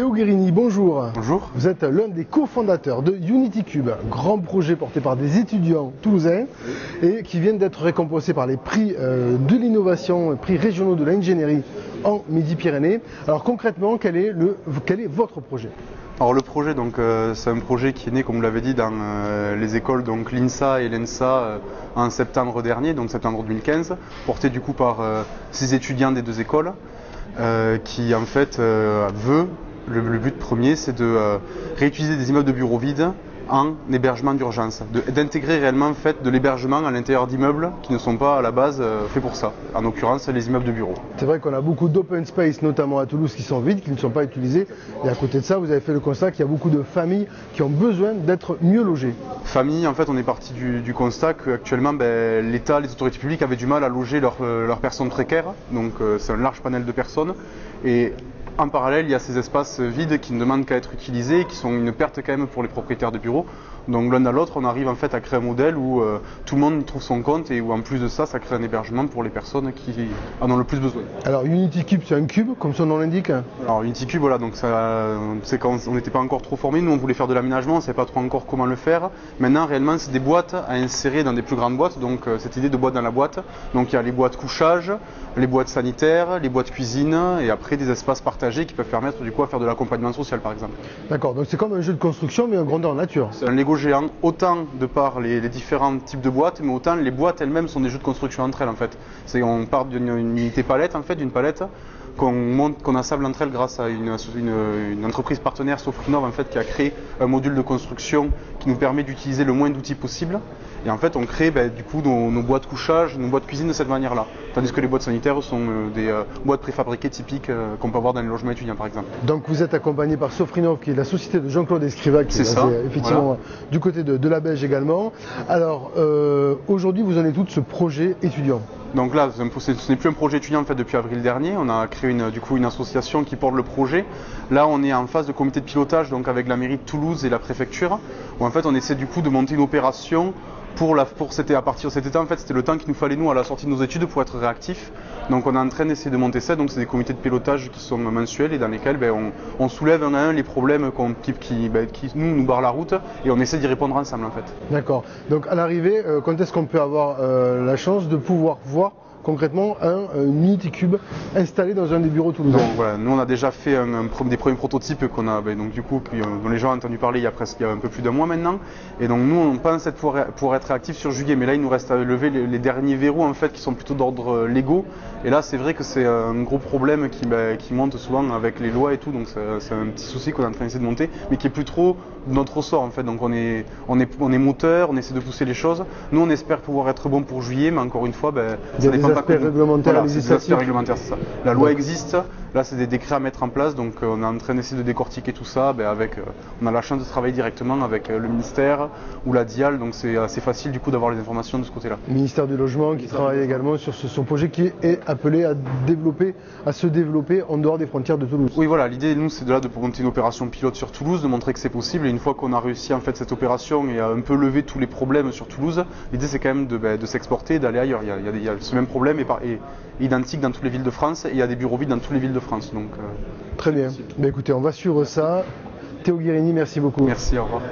Théo Guérini, bonjour. Bonjour. Vous êtes l'un des cofondateurs de UnityCube, grand projet porté par des étudiants toulousains et qui viennent d'être récompensés par les prix de l'innovation, prix régionaux de l'ingénierie en Midi-Pyrénées. Alors concrètement, quel est votre projet ? Alors le projet, c'est un projet qui est né, comme vous l'avez dit, dans les écoles donc l'INSA et l'ENSA en septembre dernier, donc septembre 2015, porté du coup par 6 étudiants des 2 écoles, qui en fait veut, le but premier, c'est de réutiliser des immeubles de bureaux vides en hébergement d'urgence, d'intégrer réellement en fait, de l'hébergement à l'intérieur d'immeubles qui ne sont pas à la base faits pour ça, en l'occurrence les immeubles de bureaux. C'est vrai qu'on a beaucoup d'open space, notamment à Toulouse, qui sont vides, qui ne sont pas utilisés. Et à côté de ça, vous avez fait le constat qu'il y a beaucoup de familles qui ont besoin d'être mieux logées. Famille, en fait, on est parti du constat qu'actuellement, l'État, les autorités publiques avaient du mal à loger leurs personnes précaires. Donc c'est un large panel de personnes. Et en parallèle, il y a ces espaces vides qui ne demandent qu'à être utilisés et qui sont une perte quand même pour les propriétaires de bureaux. Donc l'un à l'autre, on arrive en fait à créer un modèle où tout le monde trouve son compte et où en plus de ça, ça crée un hébergement pour les personnes qui en ont le plus besoin. Alors UnityCube, c'est un cube, comme son nom l'indique. Alors UnityCube, voilà, donc c'est quand on n'était pas encore trop formé, nous on voulait faire de l'aménagement, on ne savait pas trop encore comment le faire. Maintenant réellement c'est des boîtes à insérer dans des plus grandes boîtes, donc cette idée de boîte dans la boîte. Donc il y a les boîtes couchage, les boîtes sanitaires, les boîtes cuisine et après des espaces partagés qui peuvent permettre du coup à faire de l'accompagnement social par exemple. D'accord, donc c'est comme un jeu de construction mais en grandeur nature. C'est un Lego géant, autant de par les différents types de boîtes, mais autant les boîtes elles-mêmes sont des jeux de construction entre elles en fait. On part d'une unité palette en fait, d'une palette qu'on assemble entre elles grâce à une entreprise partenaire, Sofrinov en fait, qui a créé un module de construction qui nous permet d'utiliser le moins d'outils possible. Et en fait, on crée du coup nos boîtes couchage, nos boîtes cuisine de cette manière-là. Tandis que les boîtes sanitaires sont des boîtes préfabriquées typiques qu'on peut avoir dans les logements étudiants par exemple. Donc vous êtes accompagné par Sofrinov, qui est la société de Jean-Claude Escriva, qui est effectivement voilà, du côté de la Belge également. Alors aujourd'hui, vous en êtes où de ce projet étudiant ? Donc là, ce n'est plus un projet étudiant en fait depuis avril dernier. On a créé une association qui porte le projet. Là, on est en phase de comité de pilotage donc avec la mairie de Toulouse et la préfecture, où en fait on essaie du coup de monter une opération à partir de cet été en fait, c'était le temps qu'il nous fallait nous à la sortie de nos études pour être réactifs. Donc on est en train d'essayer de monter ça. Donc c'est des comités de pilotage qui sont mensuels et dans lesquels on soulève un à un les problèmes qui nous barrent la route et on essaie d'y répondre ensemble en fait. D'accord. Donc à l'arrivée, quand est-ce qu'on peut avoir la chance de pouvoir voir concrètement un UnityCube installé dans un des bureaux toulousains? Donc voilà, nous on a déjà fait des premiers prototypes dont les gens ont entendu parler il y a un peu plus d'1 mois maintenant. Et donc nous on pense pouvoir être réactifs sur juillet, mais là il nous reste à lever les derniers verrous en fait qui sont plutôt d'ordre légaux. Et là c'est vrai que c'est un gros problème qui monte souvent avec les lois et tout, donc c'est un petit souci qu'on est en train d'essayer de monter, mais qui est plus trop de notre ressort en fait. Donc on est moteur, on essaie de pousser les choses. Nous on espère pouvoir être bon pour juillet, mais encore une fois, ça dépend pas que nous. Réglementaire, voilà, c'est des aspects réglementaires, c'est ça. La loi existe, là c'est des décrets à mettre en place, donc on est en train d'essayer de décortiquer tout ça. On a la chance de travailler directement avec le ministère ou la DIAL, donc c'est assez facile du coup d'avoir les informations de ce côté-là. Le ministère du Logement qui travaille également sur son projet qui est appelé à se développer en dehors des frontières de Toulouse. Oui voilà, l'idée nous c'est de monter une opération pilote sur Toulouse, de montrer que c'est possible, et une fois qu'on a réussi en fait cette opération et à un peu lever tous les problèmes sur Toulouse, l'idée c'est quand même de s'exporter et d'aller ailleurs. Il y a ce même problème est identique dans toutes les villes de France et il y a des bureaux vides dans toutes les villes de France. Donc, très bien. Écoutez, on va suivre ça. Théo Guérini, merci beaucoup. Merci, au revoir.